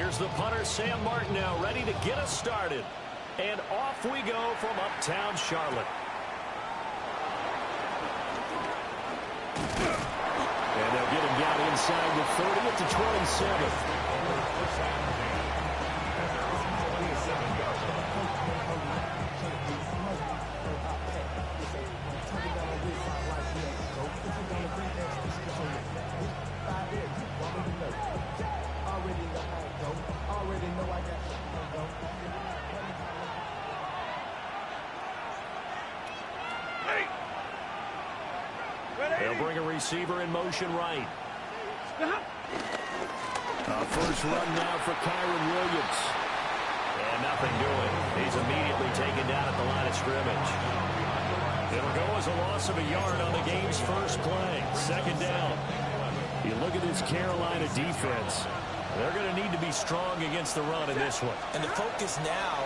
Here's the punter, Sam Martin, now ready to get us started. And off we go from uptown Charlotte. And they'll get him down inside the 30 at the 27. They'll bring a receiver in motion right. First run now for Kyron Williams. And nothing doing. He's immediately taken down at the line of scrimmage. It'll go as a loss of a yard on the game's first play. Second down. You look at this Carolina defense. They're going to need to be strong against the run in this one. And the focus now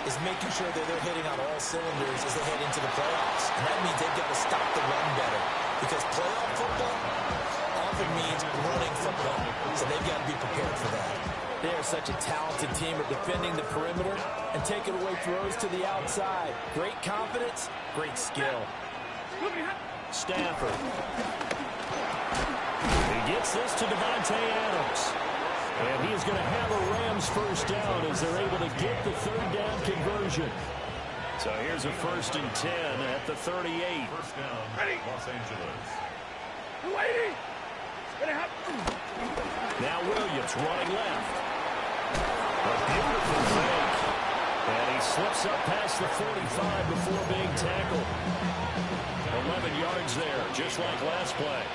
is making sure that they're hitting on all cylinders as they head into the playoffs. And that means they've got to stop the run better. Because playoff football often means running football. So they've got to be prepared for that. They are such a talented team at defending the perimeter and taking away throws to the outside. Great confidence, great skill. Stafford. He gets this to Devontae Adams. And he is going to have a Rams first down as they're able to get the third down conversion. So here's a 1st and 10 at the 38. First down, ready. Los Angeles. Waiting. Now Williams running left. A beautiful fake. And he slips up past the 45 before being tackled. 11 yards there, just like last play.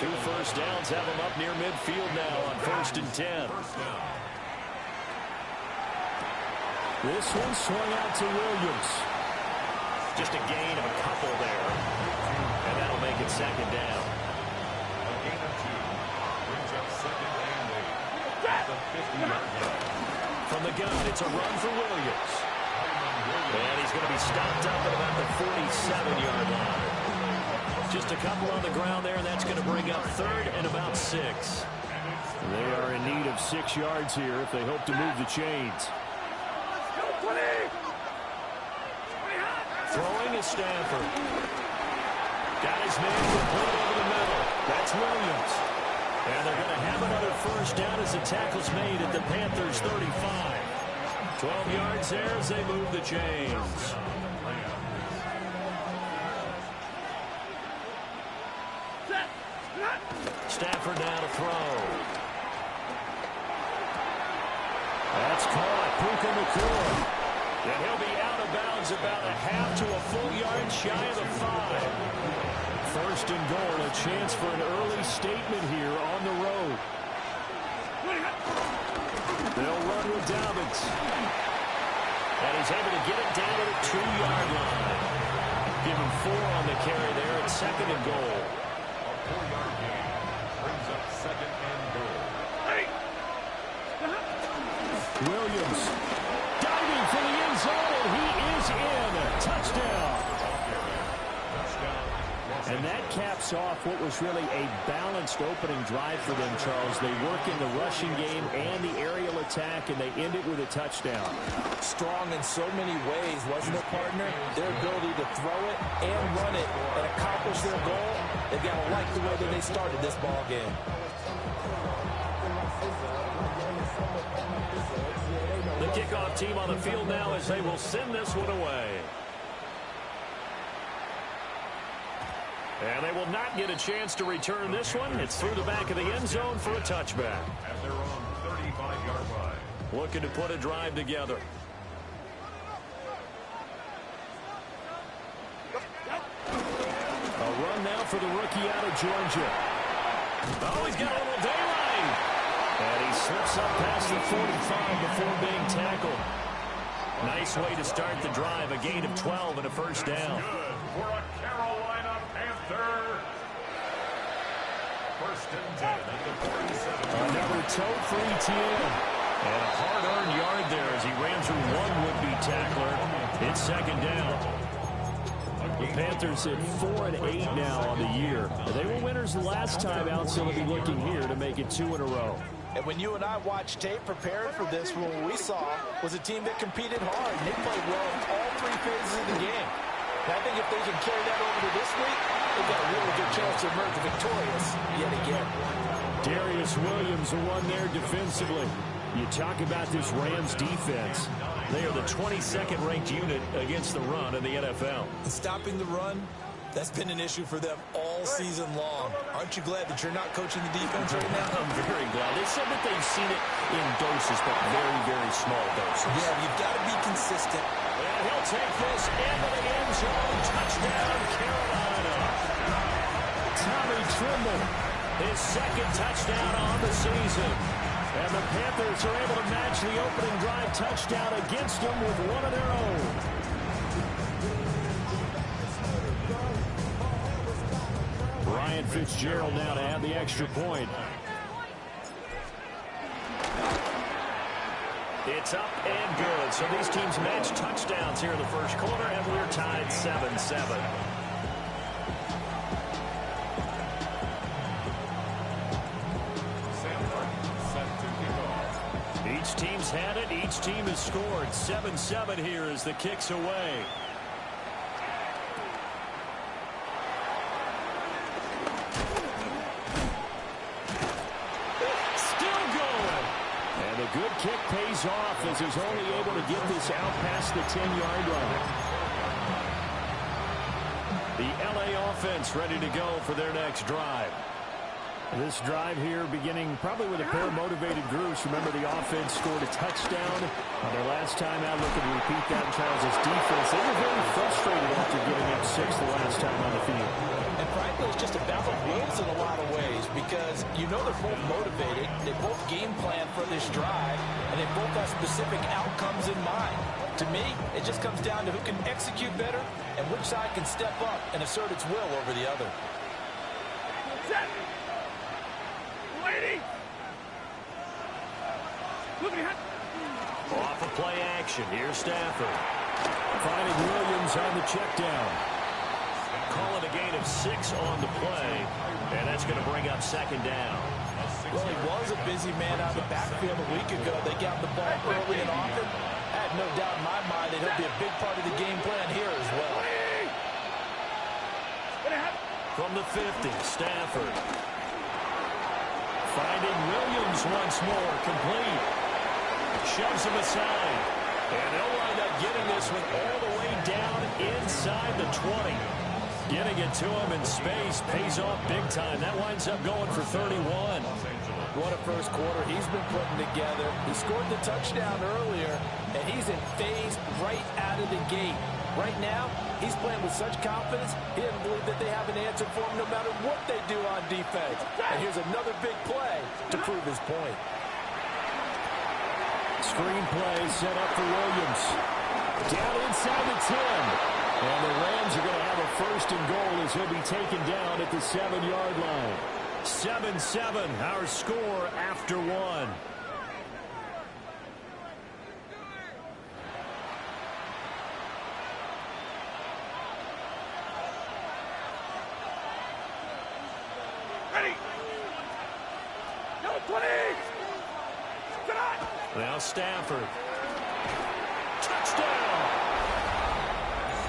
2 first downs have him up near midfield now on 1st and 10. This one swung out to Williams. Just a gain of a couple there. And that'll make it second down. A gain of 2. Brings up second and 8. At the 50-yard line. From the gun, it's a run for Williams. And he's going to be stopped up at about the 47-yard line. Just a couple on the ground there, and that's going to bring up 3rd and about 6. They are in need of 6 yards here if they hope to move the chains. Throwing is Stafford. Got his man complete over the middle. That's Williams. And they're going to have another first down as the tackle's made at the Panthers' 35. 12 yards there as they move the chains. Stafford now to throw. That's caught. Puka Nacua. And he'll be out of bounds about a half to a full yard shy of the 5. 1st and goal, a chance for an early statement here on the road. They'll run with Dobbins. And he's able to get it down to the 2-yard line. Give him 4 on the carry there at 2nd and goal. A 4-yard gain brings up 2nd and goal. Williams diving for the end zone, and he is in. Touchdown. And that caps off what was really a balanced opening drive for them, Charles. They work in the rushing game and the aerial attack, and they end it with a touchdown. Strong in so many ways, wasn't it, partner? Their ability to throw it and run it and accomplish their goal, they've got to like the way that they started this ball game. The kickoff team on the field now as they will send this one away. And they will not get a chance to return this one. It's through the back of the end zone for a touchback. At their own 35-yard line. Looking to put a drive together. A run now for the rookie out of Georgia. Oh, he's got a little daylight. And he slips up past the 45 before being tackled. Nice way to start the drive. A gain of 12 and a first down. Good for a Carolina Panther. 1st and 10 at the 47. Another toe for ETN. And a hard-earned yard there as he ran through one would-be tackler. It's 2nd down. The Panthers at 4-8 now on the year. They were winners the last time out, so they'll be looking here to make it 2 in a row. And when you and I watched tape preparing for this, what we saw was a team that competed hard, and they played well in all three phases of the game. And I think if they can carry that over to this week, they've got a really good chance to emerge victorious yet again. Darius Williams, the one there defensively. You talk about this Rams defense. They are the 22nd ranked unit against the run in the NFL. And stopping the run, that's been an issue for them all season long. Aren't you glad that you're not coaching the defense right now? I'm very glad. They said that they've seen it in doses, but very, very small doses. Yeah, you've got to be consistent. And he'll take this into the end zone. Touchdown, Carolina. Tommy Tremble, his second touchdown on the season. And the Panthers are able to match the opening drive touchdown against them with one of their own. Ryan Fitzgerald now to add the extra point. It's up and good. So these teams match touchdowns here in the first quarter, and we're tied 7-7. Each team's had it. Each team has scored. 7-7 here as the kick's away. Still going. And a good kick pays off as he's only able to get this out past the 10-yard line. The LA offense ready to go for their next drive. This drive here beginning probably with a pair of motivated groups. Remember, the offense scored a touchdown on their last time out. Looking to repeat that in Charles' defense. They were very frustrated after giving up 6 the last time on the field. And frankly, it's just a battle of wills in a lot of ways because you know they're both motivated. They both game plan for this drive, and they both have specific outcomes in mind. To me, it just comes down to who can execute better and which side can step up and assert its will over the other. Set. Lady. Look behind. Off of play action. Here's Stafford. Finding Williams on the check down. Calling a gain of 6 on the play. And that's going to bring up second down. Well, he was a busy man out of the backfield a week ago. They got the ball early and often. I have no doubt in my mind that he'll be a big part of the game plan here as well. From the 50, Stafford. Finding Williams once more, complete. Shoves him aside. And they'll wind up getting this one all the way down inside the 20. Getting it to him in space pays off big time. That winds up going for 31. What a first quarter he's been putting together. He scored the touchdown earlier, and he's in phase right out of the gate. Right now, he's playing with such confidence, he doesn't believe that they have an answer for him no matter what they do on defense. And here's another big play to prove his point. Screen play set up for Williams. Down inside the 10. And the Rams are going to have a first and goal as he'll be taken down at the 7-yard line. 7-7, our score after 1. Ready. Number 20. Now Stafford. Touchdown.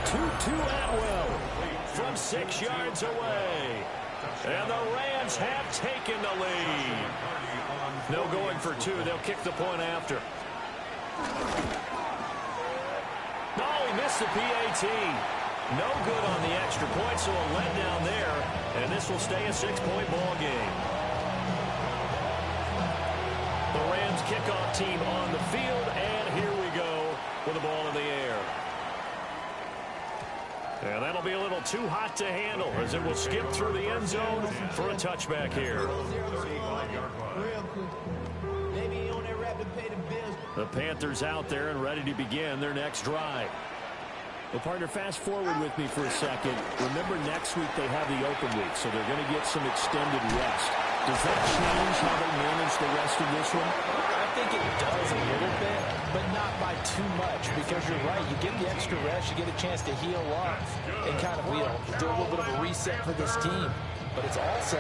Tutu Atwell from 6 yards away. And the Rams have taken the lead. No going for 2. They'll kick the point after. No, he missed the PAT. No good on the extra point, so a letdown there. And this will stay a 6-point ball game. The Rams kickoff team on the field, and here we go with the ball in the air. And that'll be a little too hot to handle as it will skip through the end zone for a touchback here. The Panthers out there and ready to begin their next drive. Well, partner, fast forward with me for a second. Remember, next week they have the open week, so they're going to get some extended rest. Does that change how they manage the rest of this one? I think it does a little bit, but not by too much, because you're right. You get the extra rest, you get a chance to heal up and kind of, do a little bit of a reset for this team. But it's also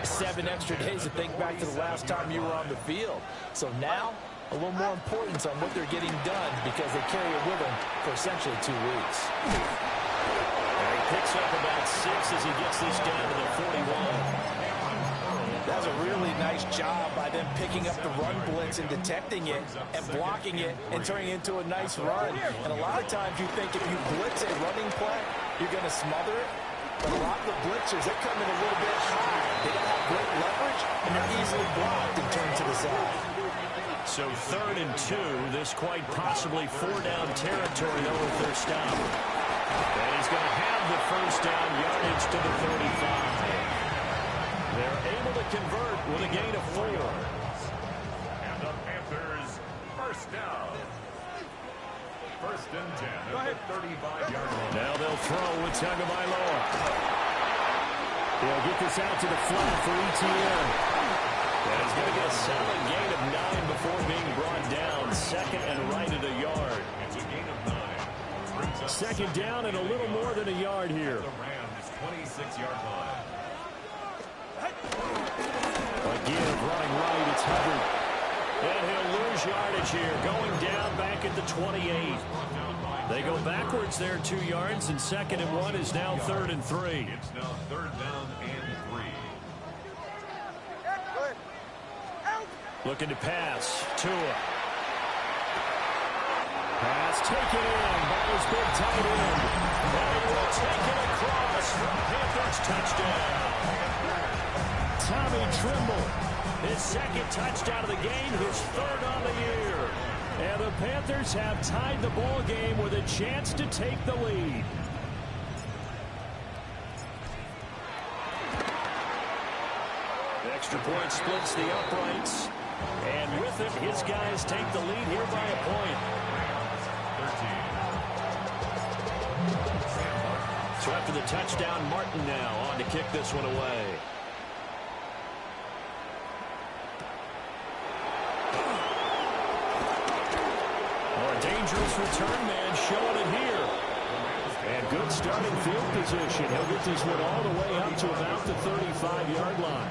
7 extra days to think back to the last time you were on the field. So now, a little more importance on what they're getting done because they carry it with them for essentially 2 weeks. And he picks up about 6 as he gets this down to the 41. That was a really nice job by them picking up the run blitz and detecting it and blocking it and turning it into a nice run. And a lot of times you think if you blitz a running play, you're going to smother it. But a lot of the blitzers, they come in a little bit high. They don't have great leverage, and they're easily blocked and turned to the side. So 3rd and 2, this quite possibly 4-down territory though if they're stopped. And he's going to have the first down yardage to the 35. They're able to convert with a gain of 4. And the Panthers, first down. 1st and 10 at the 35-yard line. Now they'll throw with Tagovailoa. He'll get this out to the flat for ETN. And he's going to get a solid gain of 9 before being brought down. 2nd and right at a yard. It's a gain of 9. 2nd down and a little more than a yard here. The Rams' 26-yard line. Again, running right, it's Hubbard. And he'll lose yardage here, going down back at the 28. They go backwards there 2 yards, and 2nd and 1 is now 3rd and 3. It's now 3rd down and 3. Looking to pass. Tua. Pass taken in by his big tight end. And he will take it across for a Panthers touchdown. Tommy Trimble, his 2nd touchdown of the game, his 3rd on the year. And the Panthers have tied the ball game with a chance to take the lead. The extra point splits the uprights. And with it, his guys take the lead here by a point. 13. So after the touchdown, Martin now on to kick this one away. Dangerous return man showing it here. And good starting field position. He'll get this one all the way up to about the 35-yard line.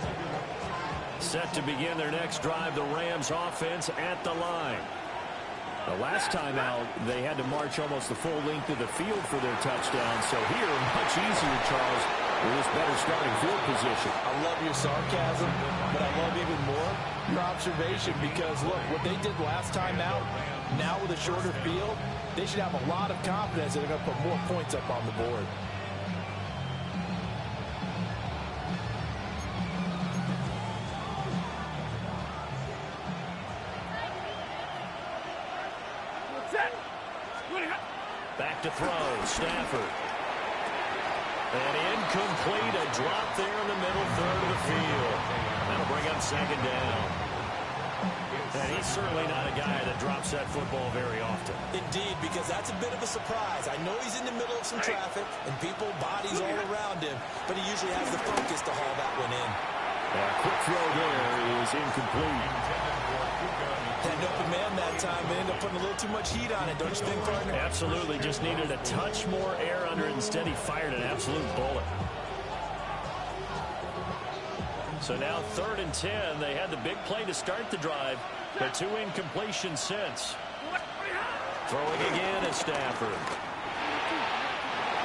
Set to begin their next drive, the Rams offense at the line. The last time out, they had to march almost the full length of the field for their touchdown. So here, much easier, Charles, with this better starting field position. I love your sarcasm, but I love even more your observation because, look, what they did last time out, now with a shorter field, they should have a lot of confidence that they're going to put more points up on the board. Back to throw, Stafford. And incomplete, a drop there in the middle third of the field. That'll bring up 2nd down. And he's certainly not a guy that drops that football very often. Indeed, because that's a bit of a surprise. I know he's in the middle of some traffic and people, bodies all around him, but he usually has the focus to haul that one in. Quick throw there is incomplete. Had an open man that time and ended up putting a little too much heat on it, don't you think, partner? Absolutely, just needed a touch more air under it. Instead, he fired an absolute bullet. So now 3rd and 10. They had the big play to start the drive, but 2 incompletions since. Throwing again is Stafford.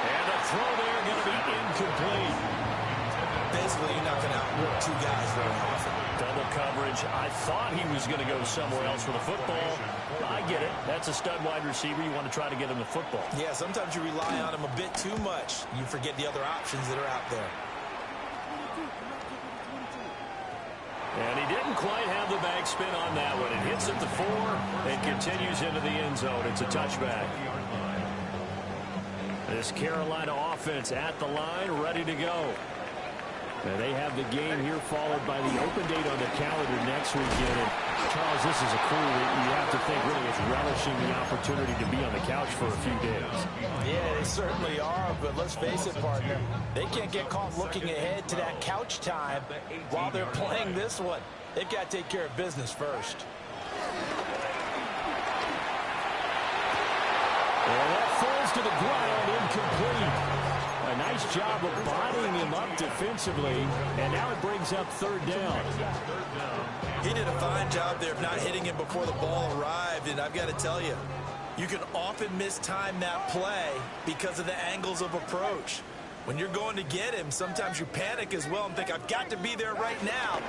And a throw there going to be incomplete. Basically, you're not going to outwork 2 guys very often. Double coverage. I thought he was going to go somewhere else for the football. I get it. That's a stud wide receiver. You want to try to get him the football. Yeah, sometimes you rely on him a bit too much. You forget the other options that are out there. And he didn't quite have the back spin on that one. It hits at the 4 and continues into the end zone. It's a touchback. This Carolina offense at the line, ready to go. And they have the game here followed by the open date on the calendar next weekend. And Charles, this is a crew that you have to think really is relishing the opportunity to be on the couch for a few days. Yeah, they certainly are, but let's face it, partner. They can't get caught looking ahead to that couch time while they're playing this one. They've got to take care of business first. And that falls to the ground, incomplete. A nice job of bodying him up defensively, and now it brings up third down. He did a fine job there of not hitting him before the ball arrived, and I've got to tell you, you can often mistime that play because of the angles of approach. When you're going to get him, sometimes you panic as well and think, I've got to be there right now.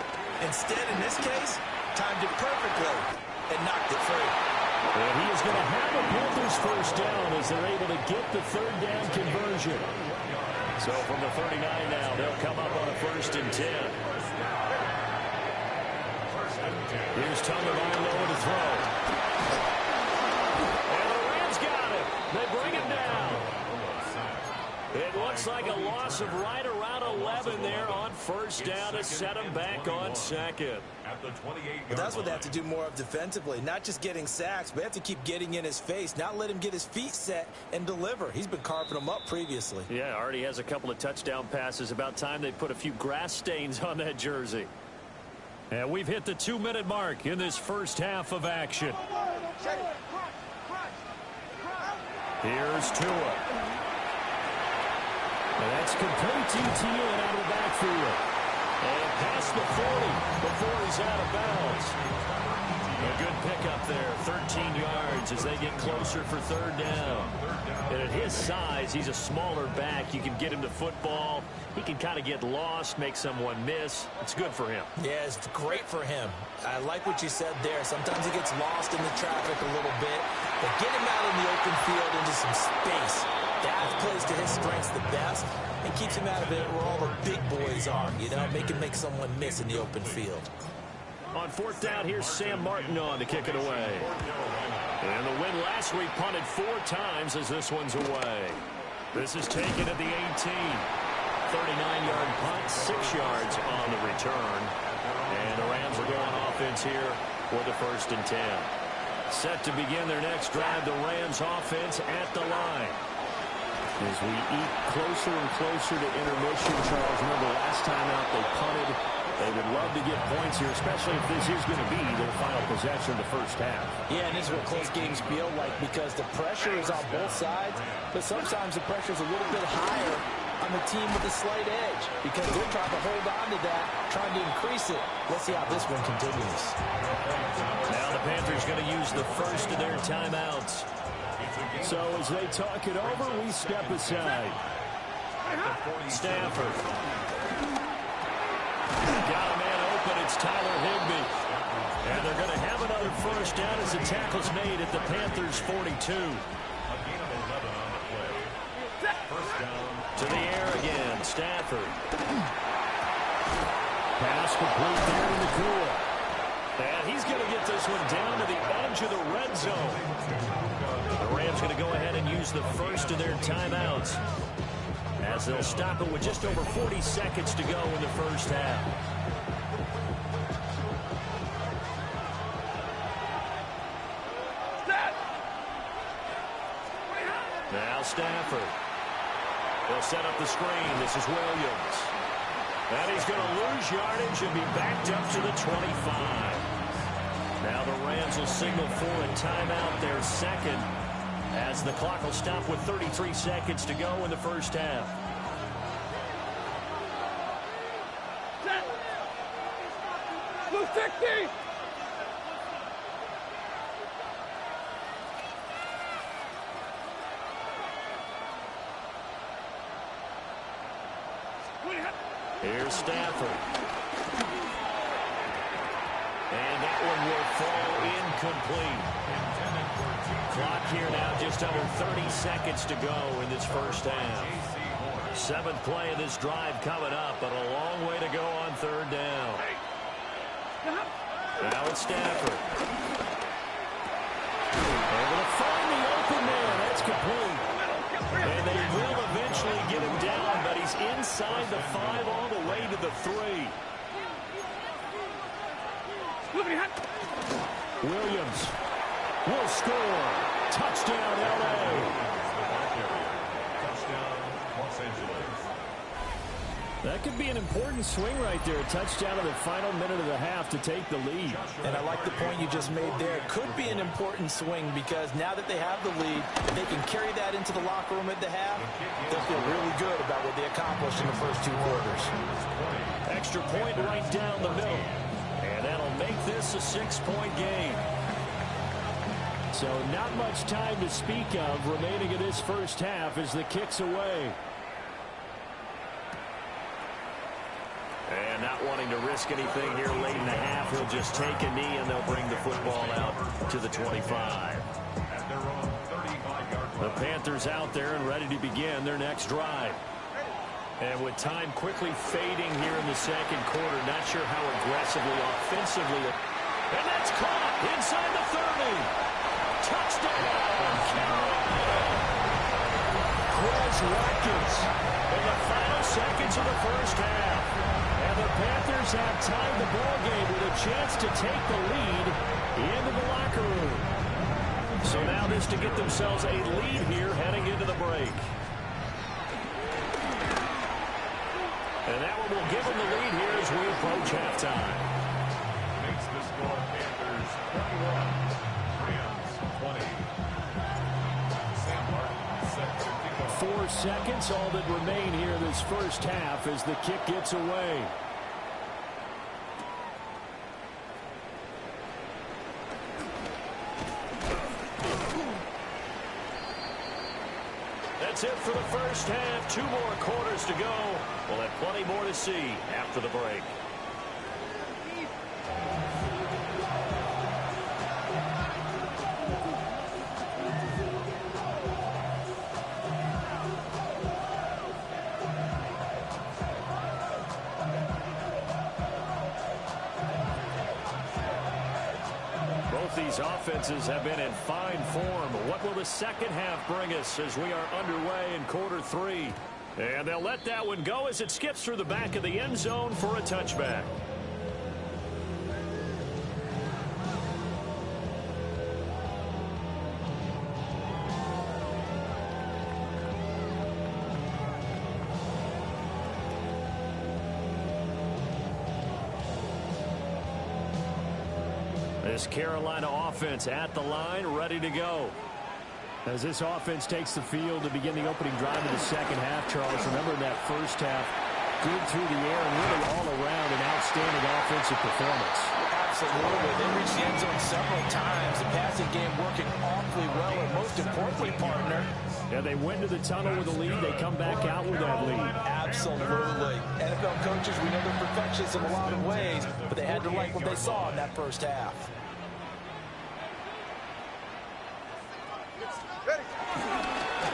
Instead, in this case, timed it perfectly and knocked it free. And he is going to have a Panthers first down as they're able to get the third down conversion. So from the 39 now, they'll come up on a 1st and 10. Here's Tagovailoa to throw. And the Rams got it. They bring him down. It looks like a loss of right around 11 there on 1st down to set him back on 2nd. Well, that's what they have to do more of defensively. Not just getting sacks, but they have to keep getting in his face, not let him get his feet set and deliver. He's been carving them up previously. Yeah, already has a couple of touchdown passes. About time they put a few grass stains on that jersey. And we've hit the 2-minute mark in this first half of action. Here's Tua. And that's complete to Thielen out of the backfield. And past the 40 before he's out of bounds. A good pickup there, 13 yards as they get closer for third down. And at his size, he's a smaller back. You can get him to football. He can kind of get lost, make someone miss. It's good for him. Yeah, it's great for him. I like what you said there. Sometimes he gets lost in the traffic a little bit. But get him out in the open field into some space. That plays to his strengths the best and keeps him out of it where all the big boys are, you know, make someone miss in the open field. On 4th down, here's Sam Martin on to kick it away. And the win last week punted 4 times as this one's away. This is taken at the 18. 39-yard punt, 6 yards on the return. And the Rams are going offense here for the 1st and 10. Set to begin their next drive, the Rams offense at the line. As we eat closer and closer to intermission, Charles, remember last time out they punted. They would love to get points here, especially if this is going to be their final possession of the first half. Yeah, and this is what close games feel like because the pressure is on both sides, but sometimes the pressure is a little bit higher on the team with a slight edge because they're trying to hold on to that, trying to increase it. Let's see how this one continues. Now the Panthers going to use the first of their timeouts. So as they talk it over, we step aside. Stafford. Got a man open. It's Tyler Higbee. And they're going to have another first down as the tackle's made at the Panthers' 42. To the air again. Stafford. Pass complete there in the cool. And he's going to get this one down to the edge of the red zone. The Rams going to go ahead and use the first of their timeouts as they'll stop it with just over 40 seconds to go in the first half. Now Stafford. They'll set up the screen. This is Williams. And he's going to lose yardage and be backed up to the 25. Now the Rams will signal for a timeout, their second, as the clock will stop with 33 seconds to go in the first half. Blue 60! Here's Stafford. And that one will fall incomplete. Clock here now just under 30 seconds to go in this first half. 7th play of this drive coming up, but a long way to go on third down. Now it's Stafford. Able to find the open man. That's complete. And they will eventually get him down, but he's inside the 5 all the way to the 3. Williams will score. Touchdown, L.A. Touchdown, Los Angeles. That could be an important swing right there. A touchdown in the final minute of the half to take the lead. And I like the point you just made there. Could be an important swing because now that they have the lead, if they can carry that into the locker room at the half, they'll feel really good about what they accomplished in the first 2 quarters. Extra point right down the middle. And that'll make this a 6-point game. So not much time to speak of remaining in this first half as the kick's away. And not wanting to risk anything here late in the half, he'll just take a knee and they'll bring the football out to the 25. The Panthers out there and ready to begin their next drive. And with time quickly fading here in the second quarter, not sure how aggressively, offensively. And that's caught inside the 30. Touchdown, Carolina. Quez Watkins in the final seconds of the first half. And the Panthers have tied the ball game with a chance to take the lead into the locker room. So now this to get themselves a lead here heading into the break. And that one will give them the lead here as we approach halftime. Makes the score Panthers 21, Rams 20. Sam Martin set to kick off. 4 seconds, all that remain here in this first half as the kick gets away. That's it for the first half. 2 more quarters to go. We'll have plenty more to see after the break. These offenses have been in fine form. What will the second half bring us as we are underway in quarter 3? And they'll let that one go as it skips through the back of the end zone for a touchback. This Carolina offense at the line, ready to go. As this offense takes the field to begin the opening drive of the second half, Charles, remember in that first half, good through the air and really all around an outstanding offensive performance. Absolutely. They reached the end zone several times. The passing game working awfully well, and most importantly, partner. Yeah, they went to the tunnel with a lead. They come back out with that lead. Absolutely. NFL coaches, we know they're perfectionists in a lot of ways, but they had to like what they saw in that first half.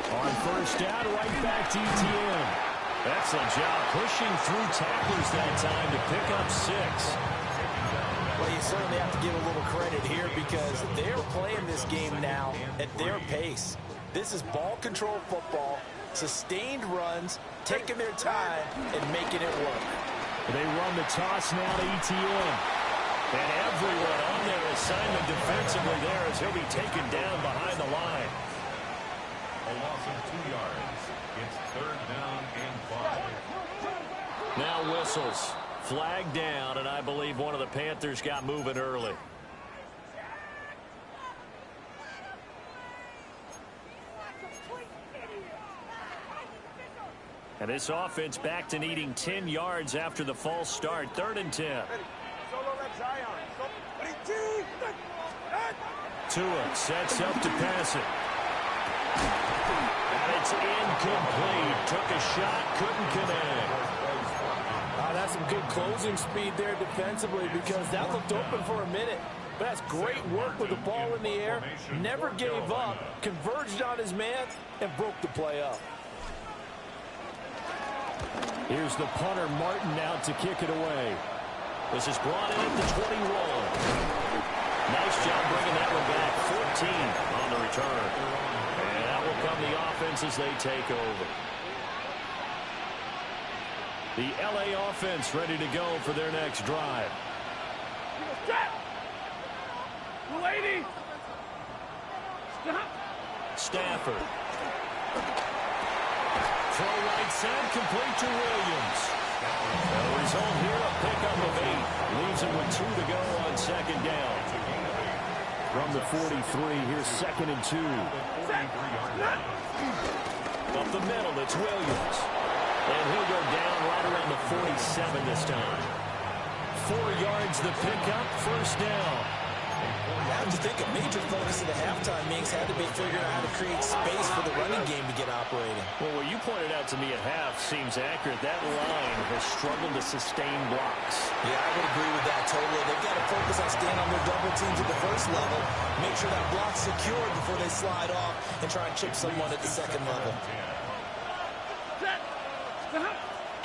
On first down, right back to ETN. Excellent job pushing through tacklers that time to pick up 6. Well, you certainly have to give a little credit here because they're playing this game now at their pace. This is ball control football, sustained runs, taking their time and making it work. They run the toss now to ETN. And everyone on their assignment defensively there as he'll be taken down behind the line. A loss of 2 yards. It's 3rd down and 5. Now whistles. Flag down, and I believe one of the Panthers got moving early. And this offense back to needing 10 yards after the false start. 3rd and 10. Tua sets up to pass it. And it's incomplete. Took a shot, couldn't connect. That's some good closing speed there defensively because that looked open for a minute. But that's great work with the ball in the air. Never gave up, converged on his man, and broke the play up. Here's the punter, Martin, out to kick it away. This is brought in at the 21. Nice job bringing that one back. 14 on the return. And that will come the offense as they take over. The LA offense ready to go for their next drive. Lady. Stafford. Throw right side, complete to Williams. And the result here, a pickup of 8. Leaves him with 2 to go on second down. From the 43, here's 2nd and 2. Up the middle, it's Williams. And he'll go down right around the 47 this time. 4 yards the pickup, first down. I have to think a major focus of the halftime meetings had to be figuring out how to create space for the running game to get operating. Well, what you pointed out to me at half seems accurate. That line has struggled to sustain blocks. Yeah, I would agree with that totally. They've got to focus on staying on their double teams at the first level, make sure that block's secured before they slide off and try and chip someone at the second level.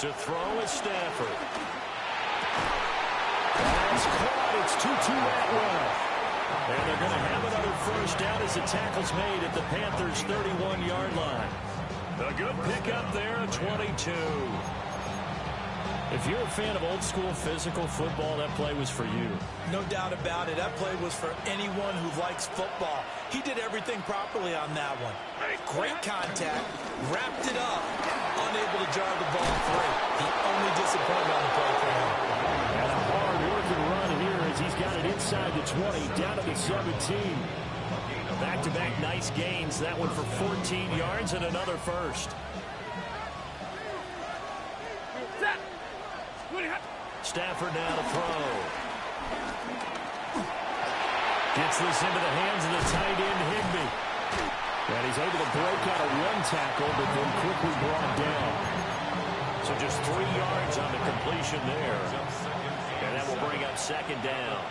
To throw is Stafford. That's caught. It's 2-2 Atwell. And they're going to have another first down as the tackle's made at the Panthers' 31-yard line. A good pickup there at 22. If you're a fan of old-school physical football, that play was for you. No doubt about it. That play was for anyone who likes football. He did everything properly on that one. Great contact, wrapped it up, unable to jar the ball free. The only disappointment on the play for him. And a hard-working run here as he's got it inside the 20, down to the 17. Back-to-back nice gains. That one for 14 yards and another first. Stafford now to throw. Gets this into the hands of the tight end, Higbee. And he's able to break out a run tackle, but then quickly brought down. So just 3 yards on the completion there. And that will bring up second down.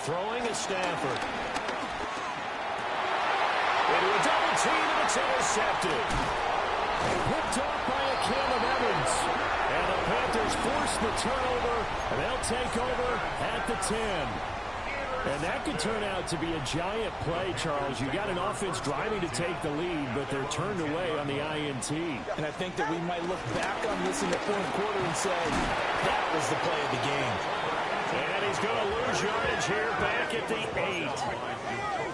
Throwing is Stafford. Into a double team, and it's intercepted. Picked off by a Caleb Evans. And the Panthers force the turnover, and they'll take over at the 10. And that could turn out to be a giant play, Charles. You got an offense driving to take the lead, but they're turned away on the INT. And I think that we might look back on this in the fourth quarter and say, that was the play of the game. And he's going to lose yardage here back at the 8.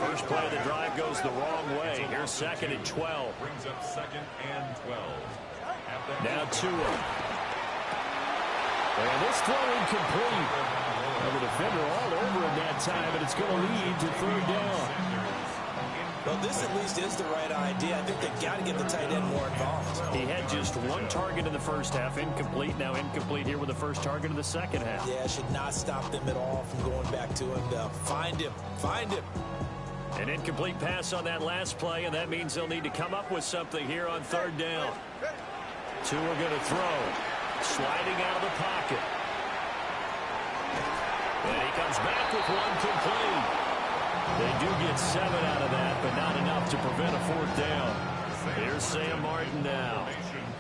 First play of the drive goes the wrong way. Here's 2nd and 12. Brings up 2nd and 12. Now Tua. And this throw incomplete. And the defender all over him that time, but it's going to lead to 3rd down. Well, this at least is the right idea. I think they've got to get the tight end more involved. He had just 1 target in the first half, incomplete. Now incomplete here with the first target of the second half. Yeah, should not stop them at all from going back to him. Find him. Find him. An incomplete pass on that last play, and that means they'll need to come up with something here on 3rd down. Tua going to throw. Sliding out of the pocket. And he comes back with 1 complete. They do get 7 out of that, but not enough to prevent a 4th down. Here's Sam Martin now,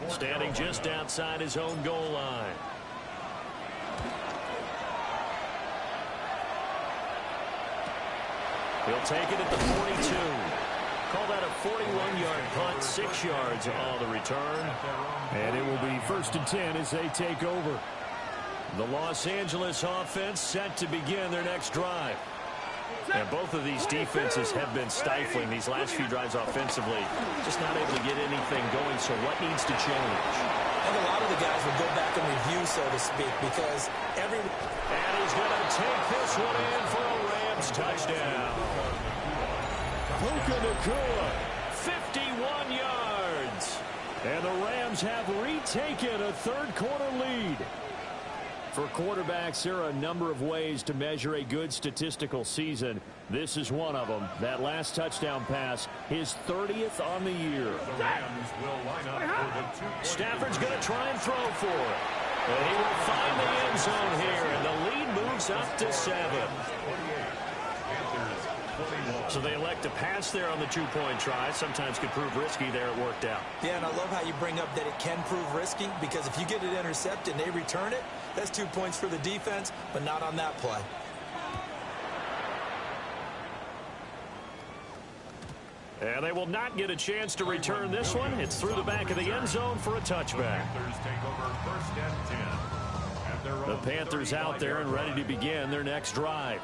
standing just outside his own goal line. He'll take it at the 42. Call that a 41-yard punt, 6 yards on the return. And it will be 1st and 10 as they take over. The Los Angeles offense set to begin their next drive. And both of these defenses have been stifling these last few drives offensively. Just not able to get anything going, so what needs to change? I think a lot of the guys will go back and review, so to speak, because every... And he's going to take this one in for a Rams touchdown. Puka Nacua, 51 yards. And the Rams have retaken a 3rd quarter lead. For quarterbacks, there are a number of ways to measure a good statistical season. This is one of them. That last touchdown pass, his 30th on the year. The Rams will line up for the 2-point. Stafford's going to try and throw for it. And he will find the end zone here, and the lead moves up to 7. So they elect to pass there on the 2-point try. Sometimes could prove risky there. It worked out. Yeah, and I love how you bring up that it can prove risky, because if you get it intercepted and they return it, that's 2 points for the defense, but not on that play. And they will not get a chance to return this one. It's through the back of the end zone for a touchback. The Panthers out there and ready to begin their next drive.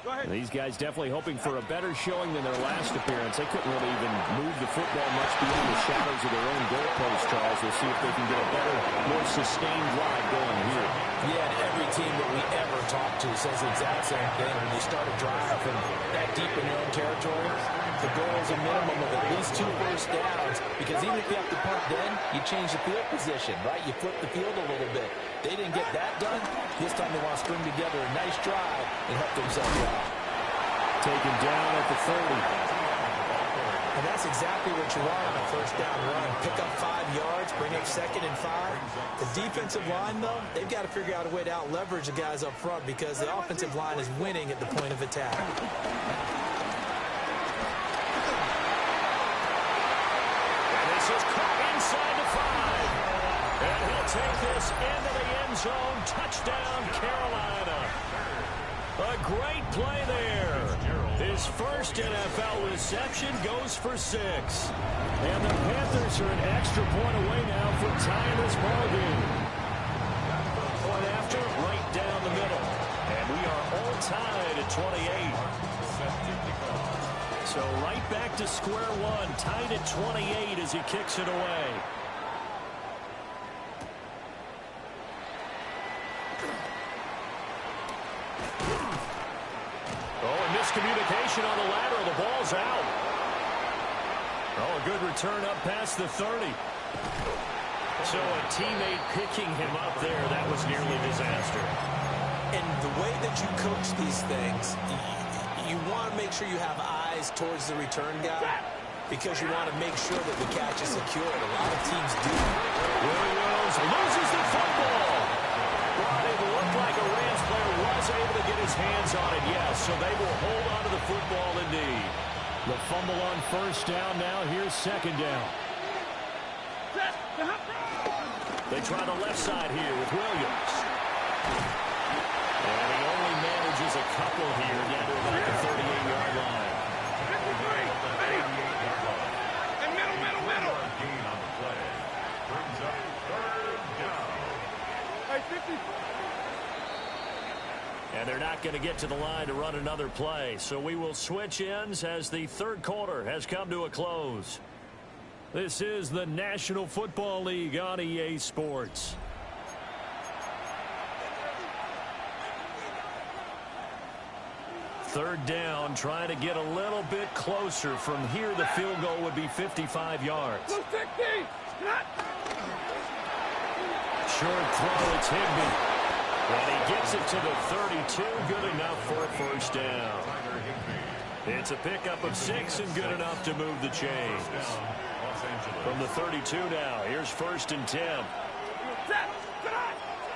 These guys definitely hoping for a better showing than their last appearance. They couldn't really even move the football much beyond the shadows of their own goalpost, Charles. We'll see if they can get a better, more sustained drive going here. Yeah, and every team that we ever talk to says the exact same thing. When you start a drive from that deep in your own territory, the goal is a minimum of at least 2 first downs, because even if you have to punt then, you change the field position, right? You flip the field a little bit. They didn't get that done. This time they want to string together a nice drive and help themselves out. Taken down at the 30. And that's exactly what you want on a first down run. Pick up 5 yards, bring up 2nd and 5. The defensive line, though, they've got to figure out a way to out-leverage the guys up front because the offensive line is winning at the point of attack. And this is caught inside the 5. And he'll take this into the end zone. Touchdown, Carolina. A great play there. His first NFL reception goes for 6. And the Panthers are an extra point away now from tying this ball game. Point after, right down the middle. And we are all tied at 28. So right back to square one, tied at 28 as he kicks it away. Miscommunication on the lateral. The ball's out. Oh, a good return up past the 30. So a teammate picking him up there, that was nearly disaster. And the way that you coach these things, you want to make sure you have eyes towards the return guy because you want to make sure that the catch is secured. A lot of teams do. Williams loses the football. Well, it looked like a Rams player was able to get his hands on it, yes, so they will hold on to the football indeed. The fumble on first down now. Here's second down. They try the left side here with Williams. And he only manages a couple here down to about the 38-yard line. And middle. Gain on the play. Brings up 3rd down. Hey, 50. And they're not going to get to the line to run another play. So we will switch ends as the third quarter has come to a close. This is the National Football League on EA Sports. Third down, trying to get a little bit closer. From here, the field goal would be 55 yards. Blue 60. Short throw, it's Higbee. And he gets it to the 32, good enough for a first down. It's a pickup of 6 and good enough to move the chains. From the 32 now, here's 1st and 10.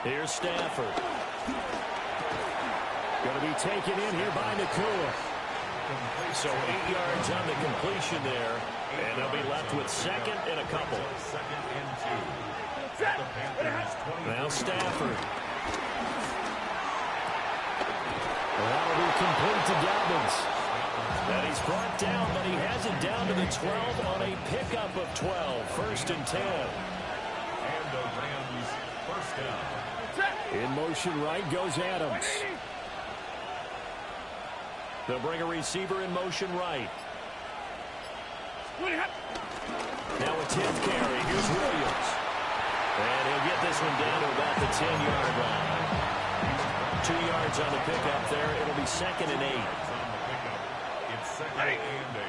Here's Stafford. Going to be taken in here by Nakua. So 8 yards on the completion there, and they'll be left with 2nd and a couple. Now Stafford. That'll be complete to Dobbins. And he's brought down, but he has it down to the 12 on a pickup of 12. 1st and 10. And the Rams first down. In motion right goes Adams. They'll bring a receiver in motion right. Now a 10th carry. Here's Williams. And he'll get this one down to about the 10-yard line. 2 yards on the pickup there. It'll be 2nd and 8. It's 2nd and 8.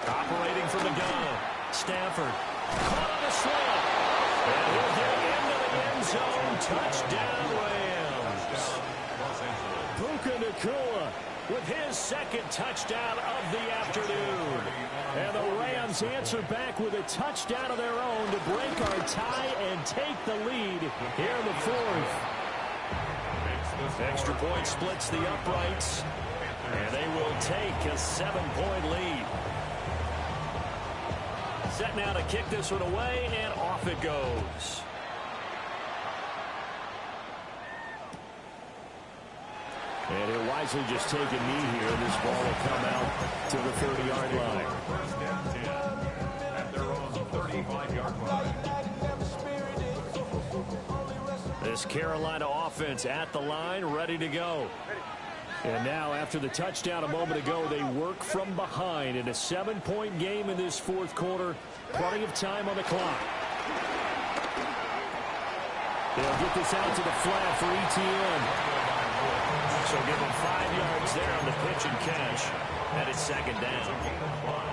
Operating from the gun. Stafford. Caught on a slant. And he'll get into the end zone. Touchdown, Rams. Puka Nakua with his 2nd touchdown of the afternoon. And the Rams answer back with a touchdown of their own to break our tie and take the lead here in the 4th. Extra point splits the uprights, and they will take a 7-point lead. Set now to kick this one away, and off it goes. And he'll wisely just take a knee here, and this ball will come out to the 30-yard line. 1st and 10 at their own 35-yard line. The This Carolina offense at the line, ready to go. And now, after the touchdown a moment ago, they work from behind in a 7-point game in this fourth quarter. Plenty of time on the clock. They'll get this out to the flat for ETN. So give them 5 yards there on the pitch and catch. And it's second down.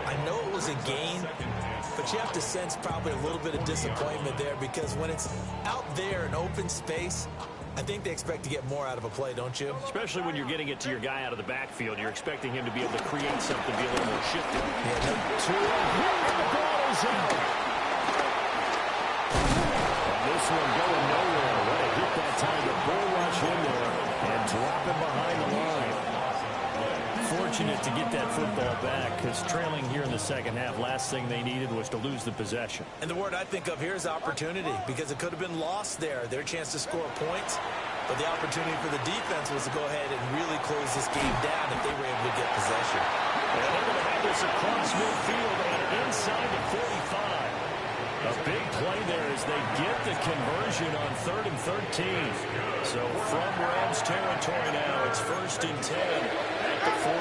I know it was a gain, but you have to sense probably a little bit of disappointment there, because when it's out there in open space, I think they expect to get more out of a play, don't you? Especially when you're getting it to your guy out of the backfield. You're expecting him to be able to create something, be a little more shifty. Yeah, And the ball is out. And this one going nowhere. What a hit that time. The bull rush in there and drop him behind the line. Fortunate to get that football back, because trailing here in the second half, last thing they needed was to lose the possession. And the word I think of here is opportunity, because it could have been lost there. Their chance to score points, but the opportunity for the defense was to go ahead and really close this game down if they were able to get possession. And they're going to have this across midfield and inside the 45. A big play there as they get the conversion on 3rd and 13. So from Rams territory now, it's 1st and 10 at the 43.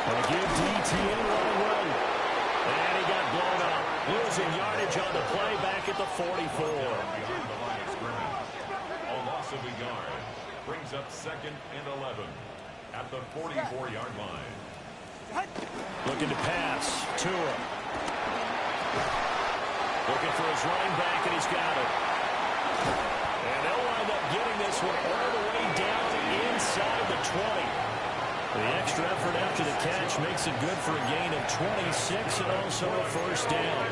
They'll give DTN right away. And he got blown up. Losing yardage on the play back at the 44. A loss of a yard brings up 2nd and 11 at the 44-yard line. Looking to pass. Tua. Looking for his running back, and he's got it. And they'll wind up getting this one all the way down inside the 20. The extra effort after the catch makes it good for a gain of 26 and also a first down.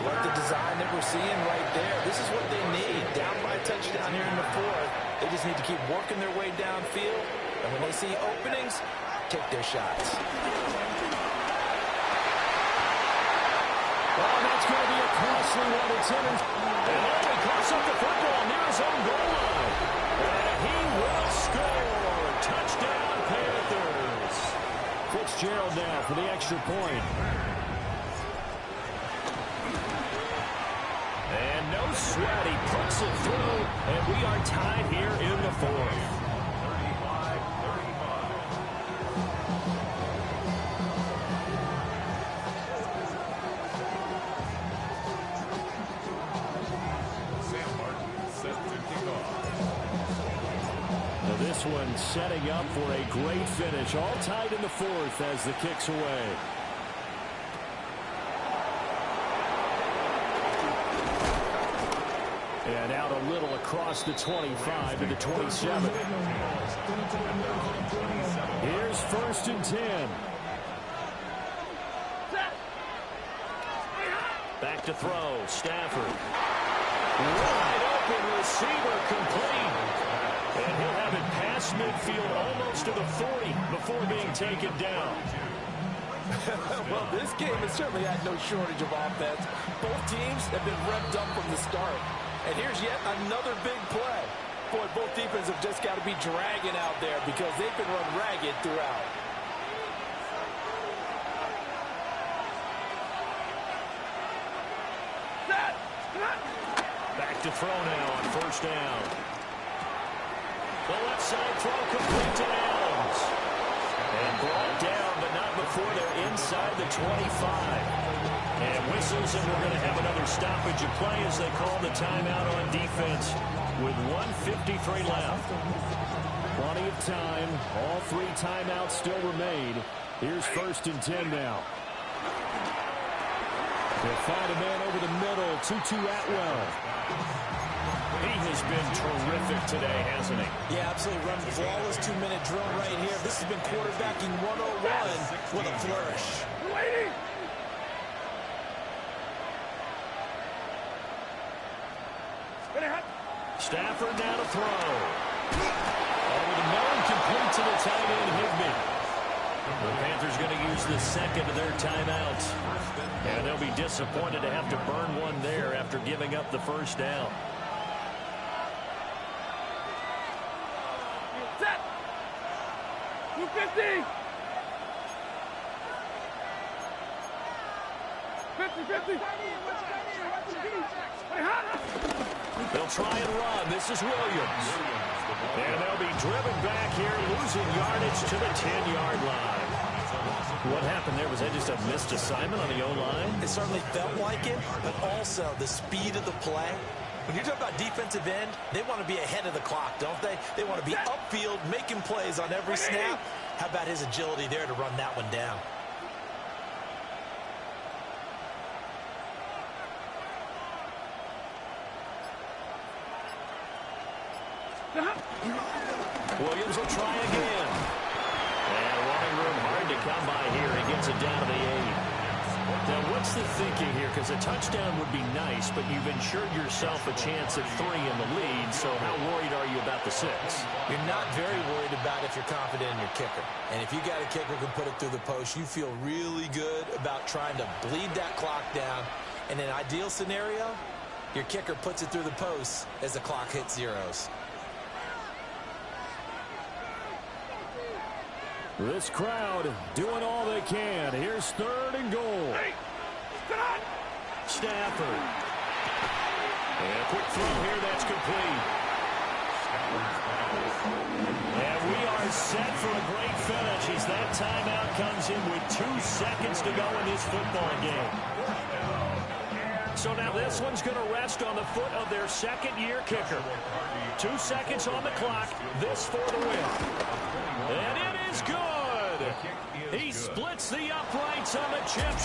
Like the design that we're seeing right there. This is what they need. Down by a touchdown here in the 4th. They just need to keep working their way downfield. And when they see openings, take their shots. Oh, that's going to be a costly one. It's in. And only costs up the football near his own goal line. And he will score. Touchdown, Panthers. Fitzgerald now for the extra point. And no sweat. He puts it through. And we are tied here in the 4th. This one setting up for a great finish. All tied in the 4th as the kick's away. And out a little across the 25 to the 27. Here's 1st and 10. Back to throw. Stafford. Wide open receiver complete. And he'll have it past midfield almost to the 40 before being taken down. Well, this game has certainly had no shortage of offense. Both teams have been revved up from the start. And here's yet another big play. Boy, both defenses have just got to be dragging out there because they've been run ragged throughout. Back to throw now on 1st down. The left side throw complete to Adams. And brought down, but not before they're inside the 25. And whistles, and we're going to have another stoppage of play as they call the timeout on defense with 1:53 left. Plenty of time. All 3 timeouts still remain. Here's 1st and 10 now. They'll find a man over the middle. Tutu Atwell. He has been terrific today, hasn't he? Yeah, absolutely. Run flawless 2-minute drill right here. This has been quarterbacking 101 with a flourish. Waiting. Stafford now to throw. Over the middle, complete to the tight end, Higbee. The Panthers going to use the 2nd of their timeouts. And they'll be disappointed to have to burn one there after giving up the 1st down. Set. 250. 50-50. They'll try and run. This is Williams. And they'll be driven back here, losing yardage to the 10-yard line. What happened there? Was that just a missed assignment on the O-line? It certainly felt like it, but also the speed of the play. When you're talking about defensive end, they want to be ahead of the clock, don't they? They want to be upfield, making plays on every snap. How about his agility there to run that one down? Williams will try again. And running room hard to come by here. He gets it down to the 8. Now, what's the thinking here? Because a touchdown would be nice, but you've ensured yourself a chance at 3 in the lead, so how worried are you about the 6? You're not very worried about if you're confident in your kicker. And if you got a kicker who can put it through the post, you feel really good about trying to bleed that clock down. In an ideal scenario, your kicker puts it through the post as the clock hits zeros. This crowd doing all they can. Here's 3rd and goal. Stafford. And a quick throw here, that's complete. And we are set for a great finish as that timeout comes in with 2 seconds to go in this football game. So now this one's going to rest on the foot of their second-year kicker. 2 seconds on the clock. This for the win. And it is good. He splits the uprights on the chip